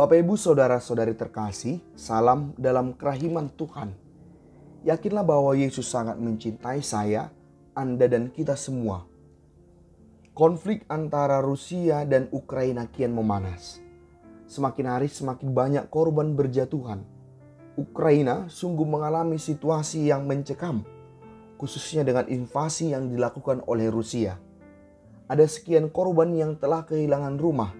Bapak Ibu saudara-saudari terkasih, salam dalam kerahiman Tuhan. Yakinlah bahwa Yesus sangat mencintai saya, Anda dan kita semua. Konflik antara Rusia dan Ukraina kian memanas. Semakin hari semakin banyak korban berjatuhan. Ukraina sungguh mengalami situasi yang mencekam, khususnya dengan invasi yang dilakukan oleh Rusia. Ada sekian korban yang telah kehilangan rumah,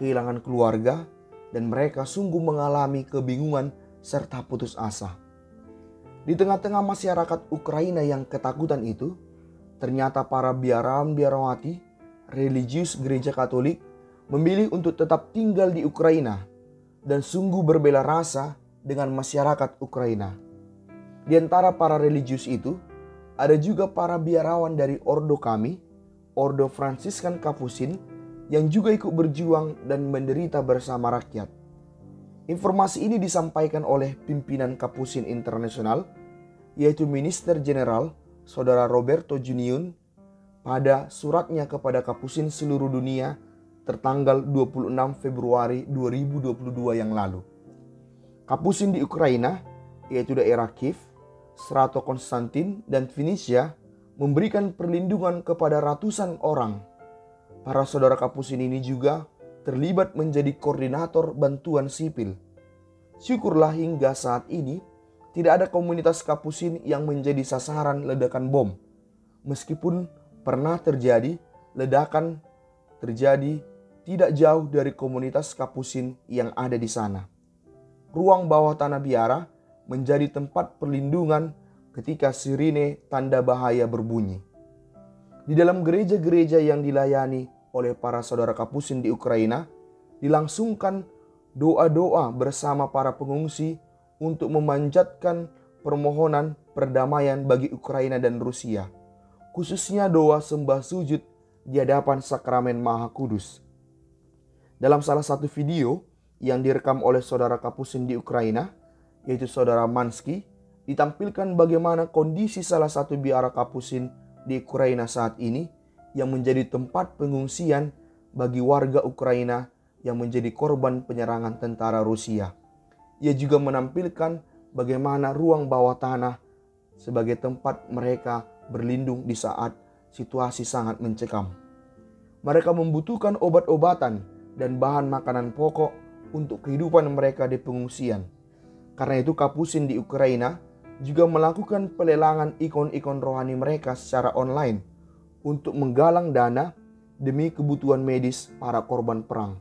kehilangan keluarga, dan mereka sungguh mengalami kebingungan serta putus asa. Di tengah-tengah masyarakat Ukraina yang ketakutan itu, ternyata para biarawan-biarawati religius gereja Katolik memilih untuk tetap tinggal di Ukraina dan sungguh berbela rasa dengan masyarakat Ukraina. Di antara para religius itu, ada juga para biarawan dari ordo kami, Ordo Fransiskan Kapusin, yang juga ikut berjuang dan menderita bersama rakyat. Informasi ini disampaikan oleh pimpinan Kapusin Internasional, yaitu Minister Jenderal Saudara Roberto Juniun, pada suratnya kepada Kapusin seluruh dunia tertanggal 26 Februari 2022 yang lalu. Kapusin di Ukraina, yaitu daerah Kiev, Strato Konstantin, dan Vinnytsia, memberikan perlindungan kepada ratusan orang. Para saudara Kapusin ini juga terlibat menjadi koordinator bantuan sipil. Syukurlah hingga saat ini tidak ada komunitas Kapusin yang menjadi sasaran ledakan bom. Meskipun pernah terjadi ledakan terjadi tidak jauh dari komunitas Kapusin yang ada di sana. Ruang bawah tanah biara menjadi tempat perlindungan ketika sirine tanda bahaya berbunyi. Di dalam gereja-gereja yang dilayani oleh para saudara Kapusin di Ukraina, dilangsungkan doa-doa bersama para pengungsi untuk memanjatkan permohonan perdamaian bagi Ukraina dan Rusia, khususnya doa sembah sujud di hadapan Sakramen Maha Kudus. Dalam salah satu video yang direkam oleh saudara Kapusin di Ukraina, yaitu saudara Mansky, ditampilkan bagaimana kondisi salah satu biara Kapusin di Ukraina saat ini yang menjadi tempat pengungsian bagi warga Ukraina yang menjadi korban penyerangan tentara Rusia. Ia juga menampilkan bagaimana ruang bawah tanah sebagai tempat mereka berlindung di saat situasi sangat mencekam. Mereka membutuhkan obat-obatan dan bahan makanan pokok untuk kehidupan mereka di pengungsian. Karena itu Kapusin di Ukraina juga melakukan pelelangan ikon-ikon rohani mereka secara online untuk menggalang dana demi kebutuhan medis para korban perang.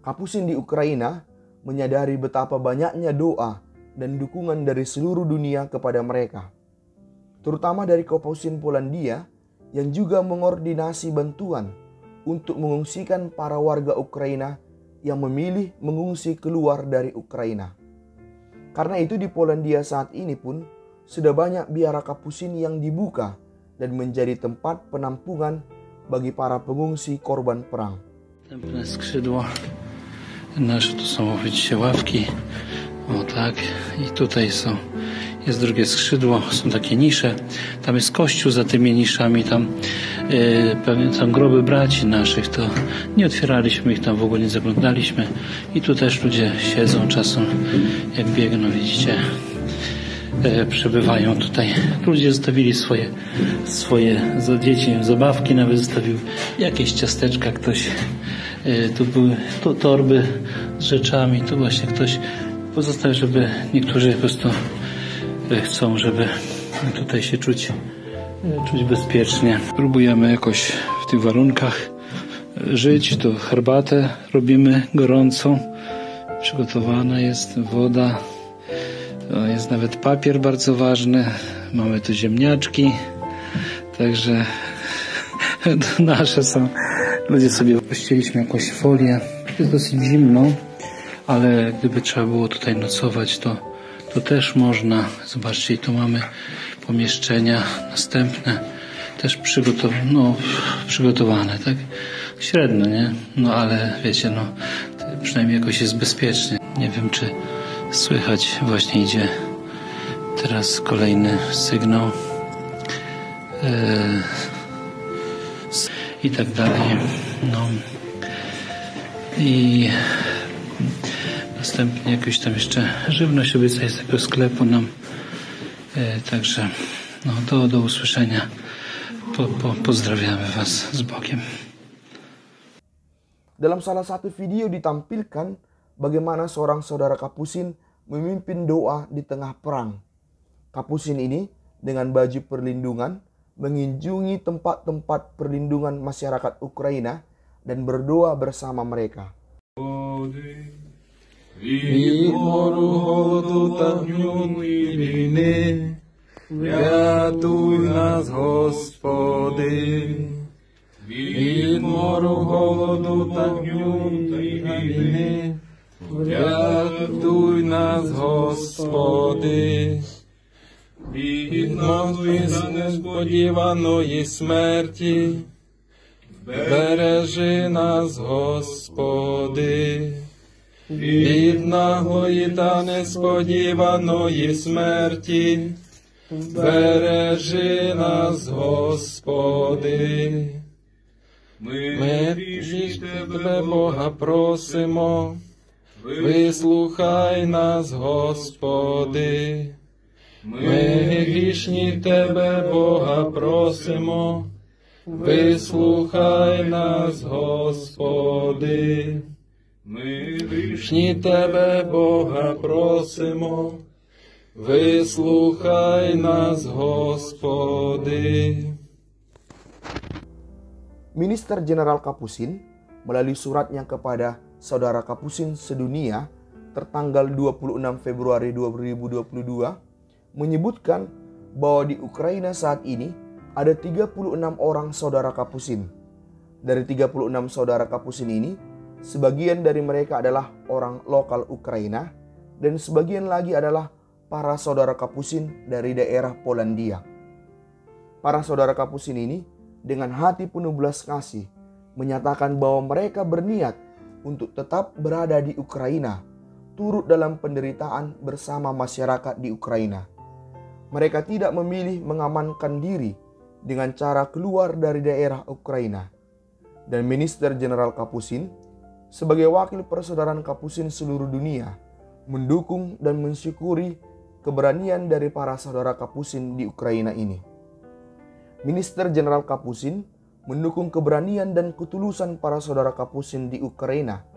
Kapusin di Ukraina menyadari betapa banyaknya doa dan dukungan dari seluruh dunia kepada mereka, terutama dari Kapusin Polandia yang juga mengordinasi bantuan untuk mengungsikan para warga Ukraina yang memilih mengungsi keluar dari Ukraina. Karena itu di Polandia saat ini pun sudah banyak biara Kapusin yang dibuka dan menjadi tempat penampungan bagi para pengungsi korban perang. Następne skrzydło nasze to są widzicie ławki, o tak, i tutaj jest drugie skrzydło, są takie nisze, tam jest kościół za tymi niszami, tam pewnie są groby braci naszych, to nie otwieraliśmy ich, tam w ogóle nie zaglądaliśmy i tu też ludzie siedzą czasem, jak biegną, widzicie, przebywają tutaj. Ludzie zostawili swoje za dzieci zabawki, nawet zostawił jakieś ciasteczka, ktoś, tu były torby z rzeczami, tu właśnie ktoś pozostawił, żeby niektórzy po prostu chcą, żeby tutaj się czuć bezpiecznie. Próbujemy jakoś w tych warunkach żyć. Tu herbatę robimy gorącą. Przygotowana jest woda. Jest nawet papier bardzo ważny. Mamy tu ziemniaczki. Także nasze są. Ludzie sobie pościeliśmy jakąś folię. Jest dosyć zimno, ale gdyby trzeba było tutaj nocować, to też można. Zobaczcie, i tu mamy pomieszczenia następne, też przygotowane, tak? Średnio, nie? No ale wiecie, przynajmniej jakoś jest bezpiecznie. Nie wiem, czy słychać, właśnie idzie teraz kolejny sygnał i tak dalej. No i następnie jakąś tam jeszcze żywność obiecać z tego sklepu nam. Także no, do usłyszenia. Pozdrawiamy Was z Bogiem. Dalam salah satu video ditampilkan bagaimana seorang saudara Kapusin memimpin doa di tengah perang. Kapusin ini dengan baju perlindungan mengunjungi tempat-tempat perlindungan masyarakat Ukraina dan berdoa bersama mereka. Від мору, голоду та гню і війни, врятуй нас, Господи. Від мору, голоду та гню і війни, врятуй нас, Господи. Від несподіваної смерті, бережи нас, Господи. Від наглої та несподіваної смерті, бережи нас, Господи. Ми ж Тебе, Бога, просимо, вислухай нас, Господи. Ми грішні Тебе, Бога, просимо, вислухай нас, Господи. Ми грішні Тебе, Бога, просимо, вислухай нас, Господи. Minister Jenderal Kapusin melalui suratnya kepada saudara Kapusin sedunia tertanggal 26 Februari 2022 menyebutkan bahwa di Ukraina saat ini ada 36 orang saudara Kapusin. Dari 36 saudara Kapusin ini, sebagian dari mereka adalah orang lokal Ukraina dan sebagian lagi adalah para saudara Kapusin dari daerah Polandia. Para saudara Kapusin ini dengan hati penuh belas kasih menyatakan bahwa mereka berniat untuk tetap berada di Ukraina, turut dalam penderitaan bersama masyarakat di Ukraina. Mereka tidak memilih mengamankan diri dengan cara keluar dari daerah Ukraina. Dan Minister Jenderal Kapusin sebagai wakil persaudaraan Kapusin seluruh dunia mendukung dan mensyukuri keberanian dari para saudara Kapusin di Ukraina ini. Minister Jenderal Kapusin mendukung keberanian dan ketulusan para saudara Kapusin di Ukraina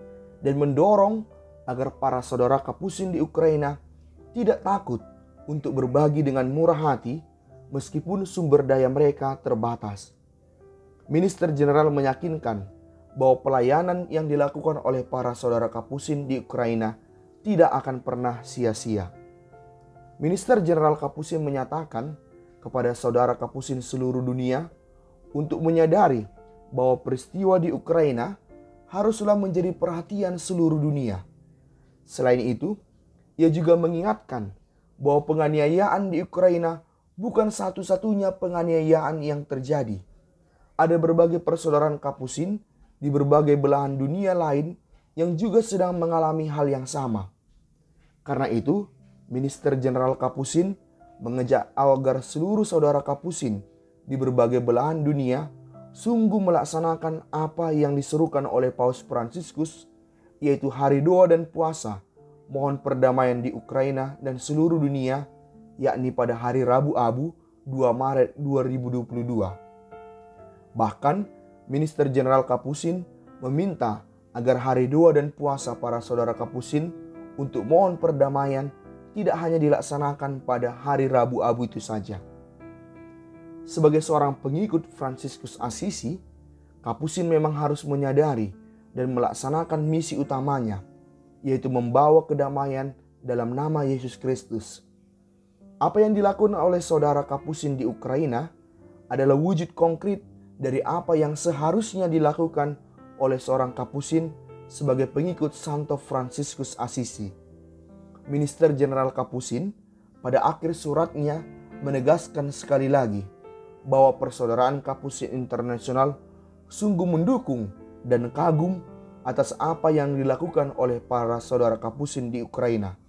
dan mendorong agar para saudara Kapusin di Ukraina tidak takut untuk berbagi dengan murah hati meskipun sumber daya mereka terbatas. Minister Jenderal meyakinkan bahwa pelayanan yang dilakukan oleh para saudara Kapusin di Ukraina tidak akan pernah sia-sia. Minister Jenderal Kapusin menyatakan kepada saudara Kapusin seluruh dunia untuk menyadari bahwa peristiwa di Ukraina haruslah menjadi perhatian seluruh dunia. Selain itu, ia juga mengingatkan bahwa penganiayaan di Ukraina bukan satu-satunya penganiayaan yang terjadi. Ada berbagai persaudaraan Kapusin di berbagai belahan dunia lain yang juga sedang mengalami hal yang sama. Karena itu, Minister Jenderal Kapusin mengajak agar seluruh saudara Kapusin di berbagai belahan dunia sungguh melaksanakan apa yang diserukan oleh Paus Fransiskus, yaitu hari doa dan puasa, mohon perdamaian di Ukraina dan seluruh dunia, yakni pada hari Rabu Abu 2 Maret 2022. Bahkan, Minister Jenderal Kapusin meminta agar hari doa dan puasa para saudara Kapusin untuk mohon perdamaian tidak hanya dilaksanakan pada hari Rabu Abu itu saja. Sebagai seorang pengikut Fransiskus Assisi, Kapusin memang harus menyadari dan melaksanakan misi utamanya, yaitu membawa kedamaian dalam nama Yesus Kristus. Apa yang dilakukan oleh saudara Kapusin di Ukraina adalah wujud konkret dari apa yang seharusnya dilakukan oleh seorang Kapusin sebagai pengikut Santo Fransiskus Assisi. Minister Jenderal Kapusin pada akhir suratnya menegaskan sekali lagi bahwa Persaudaraan Kapusin Internasional sungguh mendukung dan kagum atas apa yang dilakukan oleh para saudara Kapusin di Ukraina.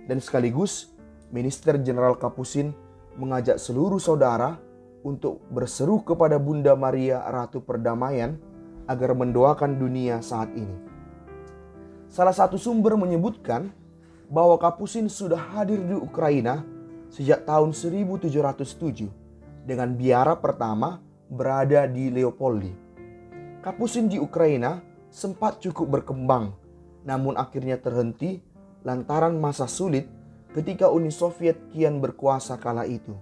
Dan sekaligus Minister Jenderal Kapusin mengajak seluruh saudara untuk berseru kepada Bunda Maria Ratu Perdamaian agar mendoakan dunia saat ini. Salah satu sumber menyebutkan bahwa Kapusin sudah hadir di Ukraina sejak tahun 1707 dengan biara pertama berada di Leopoldi. Kapusin di Ukraina sempat cukup berkembang, namun akhirnya terhenti lantaran masa sulit ketika Uni Soviet kian berkuasa kala itu.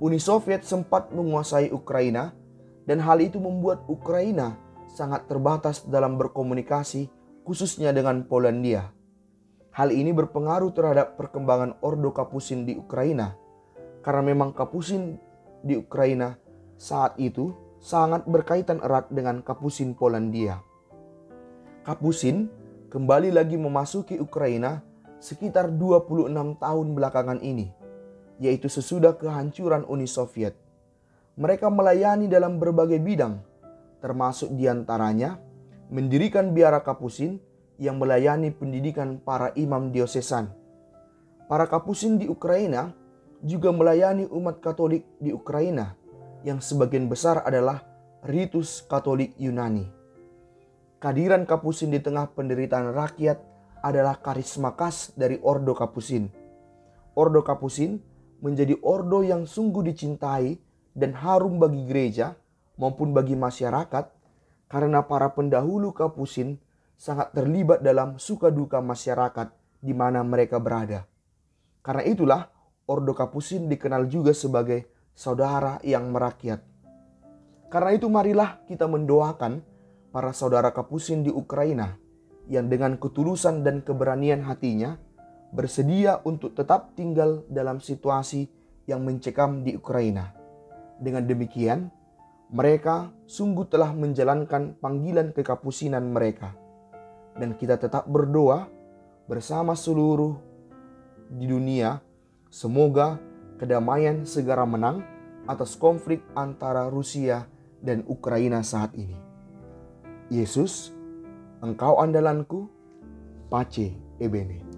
Uni Soviet sempat menguasai Ukraina dan hal itu membuat Ukraina sangat terbatas dalam berkomunikasi, khususnya dengan Polandia. Hal ini berpengaruh terhadap perkembangan Ordo Kapusin di Ukraina, karena memang Kapusin di Ukraina saat itu sangat berkaitan erat dengan Kapusin Polandia. Kapusin kembali lagi memasuki Ukraina sekitar 26 tahun belakangan ini, yaitu sesudah kehancuran Uni Soviet. Mereka melayani dalam berbagai bidang, termasuk diantaranya mendirikan biara Kapusin yang melayani pendidikan para imam diosesan. Para Kapusin di Ukraina juga melayani umat Katolik di Ukraina yang sebagian besar adalah ritus Katolik Yunani. Kehadiran Kapusin di tengah penderitaan rakyat adalah karisma khas dari Ordo Kapusin. Ordo Kapusin menjadi ordo yang sungguh dicintai dan harum bagi gereja maupun bagi masyarakat karena para pendahulu Kapusin sangat terlibat dalam suka duka masyarakat di mana mereka berada. Karena itulah Ordo Kapusin dikenal juga sebagai saudara yang merakyat. Karena itu marilah kita mendoakan para saudara Kapusin di Ukraina yang dengan ketulusan dan keberanian hatinya bersedia untuk tetap tinggal dalam situasi yang mencekam di Ukraina. Dengan demikian, mereka sungguh telah menjalankan panggilan kekapusinan mereka. Dan kita tetap berdoa bersama seluruh di dunia, semoga kedamaian segera menang atas konflik antara Rusia dan Ukraina saat ini. Yesus, Engkau andalanku, Pace Ebene.